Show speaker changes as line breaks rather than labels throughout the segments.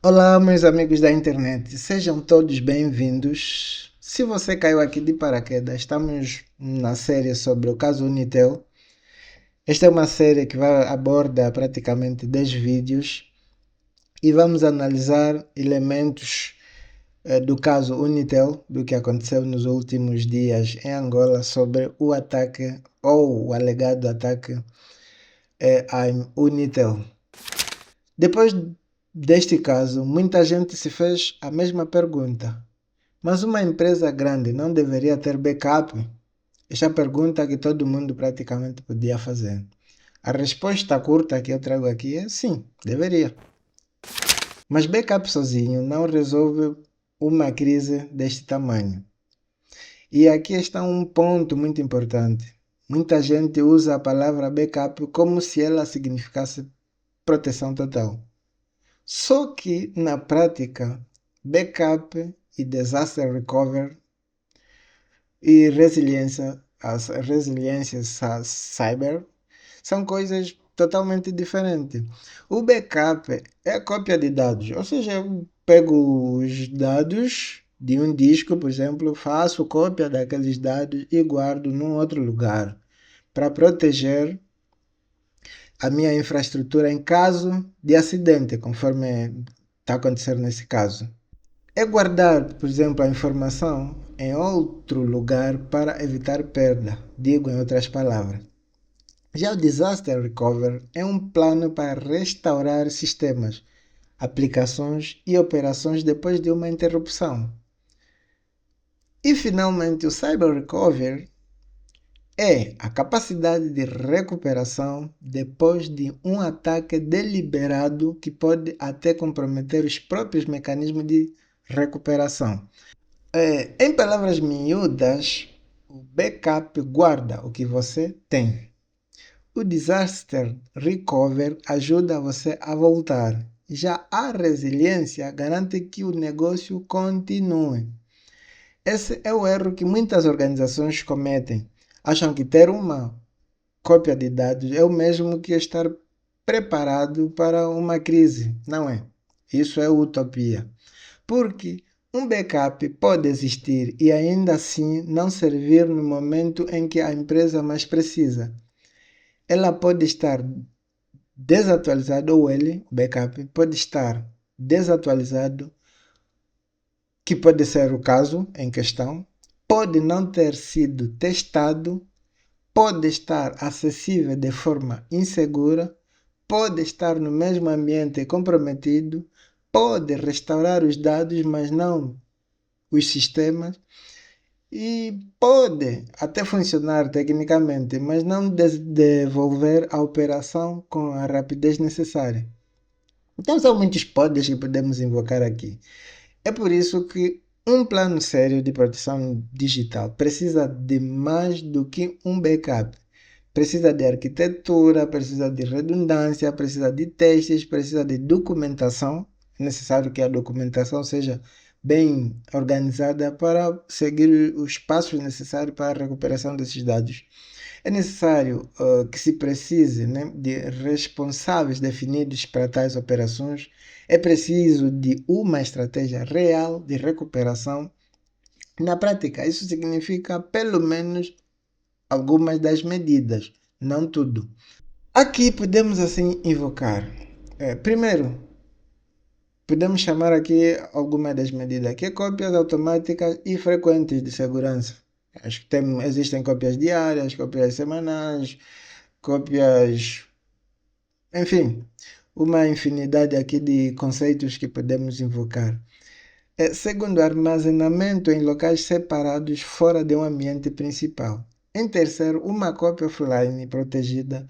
Olá, meus amigos da internet, sejam todos bem-vindos. Se você caiu aqui de paraquedas, estamos na série sobre o caso Unitel. Esta é uma série que vai aborda praticamente 10 vídeos e vamos analisar elementos do caso Unitel, do que aconteceu nos últimos dias em Angola sobre o ataque ou o alegado ataque à Unitel. Depois deste caso, muita gente se fez a mesma pergunta. Mas uma empresa grande não deveria ter backup? Esta é a pergunta que todo mundo praticamente podia fazer. A resposta curta que eu trago aqui é sim, deveria. Mas backup sozinho não resolve uma crise deste tamanho. E aqui está um ponto muito importante. Muita gente usa a palavra backup como se ela significasse proteção total. Só que, na prática, backup e disaster recovery e resiliência, as resiliências cyber são coisas totalmente diferentes. O backup é a cópia de dados, ou seja, eu pego os dados de um disco, por exemplo, faço cópia daqueles dados e guardo num outro lugar para proteger a minha infraestrutura em caso de acidente, conforme está acontecendo nesse caso. É guardar, por exemplo, a informação em outro lugar para evitar perda, digo em outras palavras. Já o Disaster Recovery é um plano para restaurar sistemas, aplicações e operações depois de uma interrupção. E finalmente, o Cyber Recovery é a capacidade de recuperação depois de um ataque deliberado que pode até comprometer os próprios mecanismos de recuperação. Em palavras miúdas, o backup guarda o que você tem. O disaster recovery ajuda você a voltar. Já a resiliência garante que o negócio continue. Esse é o erro que muitas organizações cometem. Acham que ter uma cópia de dados é o mesmo que estar preparado para uma crise. Não é. Isso é utopia. Porque um backup pode existir e ainda assim não servir no momento em que a empresa mais precisa. Ela pode estar desatualizada ou ele, o backup, pode estar desatualizado, que pode ser o caso em questão, pode não ter sido testado, pode estar acessível de forma insegura, pode estar no mesmo ambiente comprometido, pode restaurar os dados, mas não os sistemas, e pode até funcionar tecnicamente, mas não devolver a operação com a rapidez necessária. Então são muitos podes que podemos invocar aqui. É por isso que um plano sério de proteção digital precisa de mais do que um backup. Precisa de arquitetura, precisa de redundância, precisa de testes, precisa de documentação. É necessário que a documentação seja bem organizada para seguir os passos necessários para a recuperação desses dados. É necessário que se precise, né, de responsáveis definidos para tais operações. É preciso de uma estratégia real de recuperação. Na prática, isso significa pelo menos algumas das medidas, não tudo. Aqui podemos assim invocar. Primeiro, podemos chamar aqui algumas das medidas, que é cópias automáticas e frequentes de segurança. Acho que existem cópias diárias, cópias semanais, cópias, enfim, uma infinidade aqui de conceitos que podemos invocar. Segundo, armazenamento em locais separados fora de um ambiente principal. Em terceiro, uma cópia offline protegida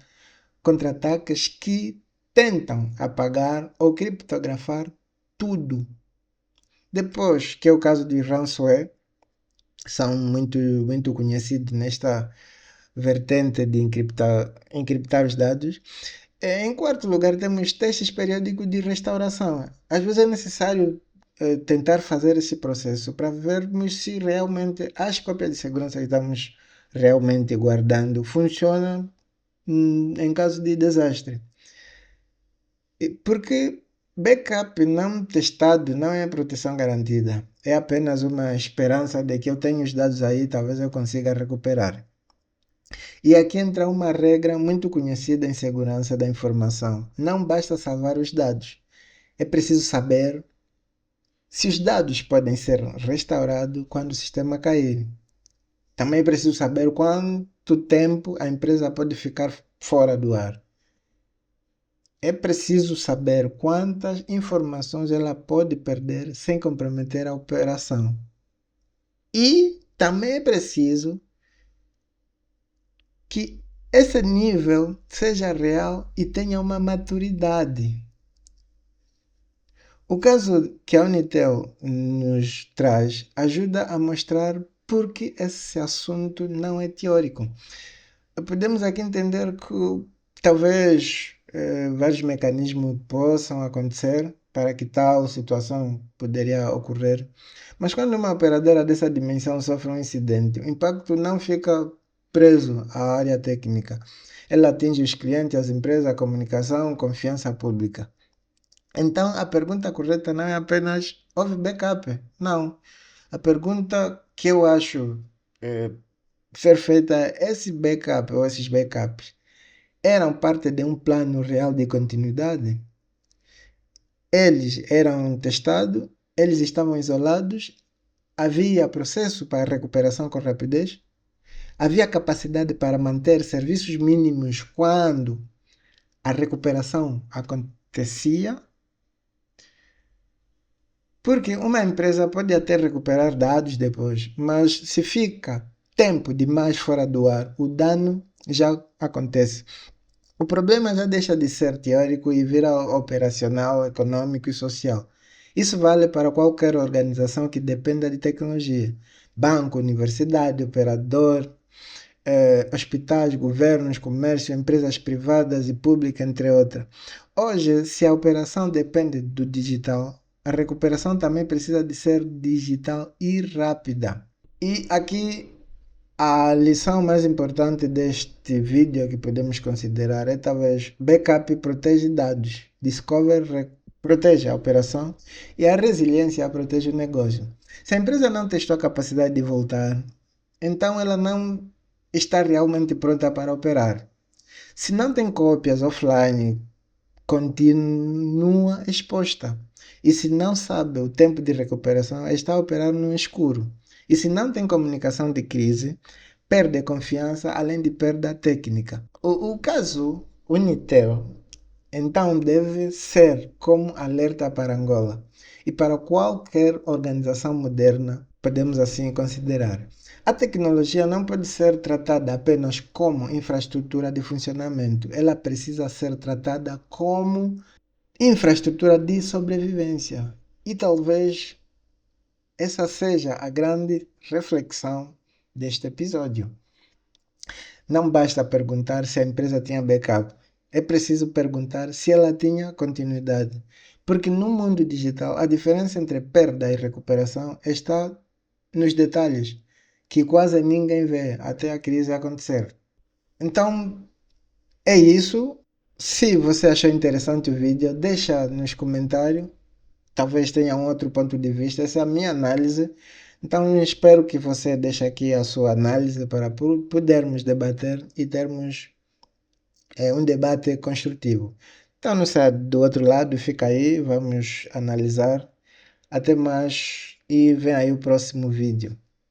contra ataques que tentam apagar ou criptografar tudo. Depois, que é o caso de ransomware, são muito conhecidos nesta vertente de encriptar os dados. Em quarto lugar, temos testes periódicos de restauração. Às vezes é necessário tentar fazer esse processo para vermos se realmente as cópias de segurança que estamos realmente guardando funcionam em caso de desastre. Porque Backup não testado não é proteção garantida. É apenas uma esperança de que eu tenho os dados aí, talvez eu consiga recuperar. E aqui entra uma regra muito conhecida em segurança da informação. Não basta salvar os dados. É preciso saber se os dados podem ser restaurados quando o sistema cair. Também é preciso saber quanto tempo a empresa pode ficar fora do ar. É preciso saber quantas informações ela pode perder sem comprometer a operação. E também é preciso que esse nível seja real e tenha uma maturidade. O caso que a Unitel nos traz ajuda a mostrar por que esse assunto não é teórico. Podemos aqui entender que talvez vários mecanismos possam acontecer para que tal situação poderia ocorrer. Mas quando uma operadora dessa dimensão sofre um incidente, o impacto não fica preso à área técnica. Ela atinge os clientes, as empresas, a comunicação, confiança pública. Então, a pergunta correta não é apenas houve backup. Não. A pergunta que eu acho ser feita é esse backup ou esses backups eram parte de um plano real de continuidade? Eles eram testados? Eles estavam isolados? Havia processo para recuperação com rapidez? Havia capacidade para manter serviços mínimos quando a recuperação acontecia? Porque uma empresa pode até recuperar dados depois, mas se fica tempo demais fora do ar, o dano já acontece. O problema já deixa de ser teórico e vira operacional, econômico e social. Isso vale para qualquer organização que dependa de tecnologia. Banco, universidade, operador, hospitais, governos, comércio, empresas privadas e públicas, entre outras. Hoje, se a operação depende do digital, a recuperação também precisa de ser digital e rápida. E aqui a lição mais importante deste vídeo que podemos considerar é talvez backup protege dados, discover protege a operação e a resiliência protege o negócio. Se a empresa não testou a capacidade de voltar, então ela não está realmente pronta para operar. Se não tem cópias offline, continua exposta. E se não sabe o tempo de recuperação, está a operar no escuro. E se não tem comunicação de crise, perde confiança além de perda técnica. O caso Unitel, então, deve ser como alerta para Angola e para qualquer organização moderna, podemos assim considerar. A tecnologia não pode ser tratada apenas como infraestrutura de funcionamento, ela precisa ser tratada como infraestrutura de sobrevivência. E talvez essa seja a grande reflexão deste episódio. Não basta perguntar se a empresa tinha backup, é preciso perguntar se ela tinha continuidade. Porque no mundo digital, a diferença entre perda e recuperação está nos detalhes, que quase ninguém vê até a crise acontecer. Então, é isso. Se você achou interessante o vídeo, deixa nos comentários. Talvez tenha um outro ponto de vista. Essa é a minha análise. Então, espero que você deixe aqui a sua análise para podermos debater e termos um debate construtivo. Então, não sai do outro lado, fica aí, vamos analisar. Até mais e vem aí o próximo vídeo.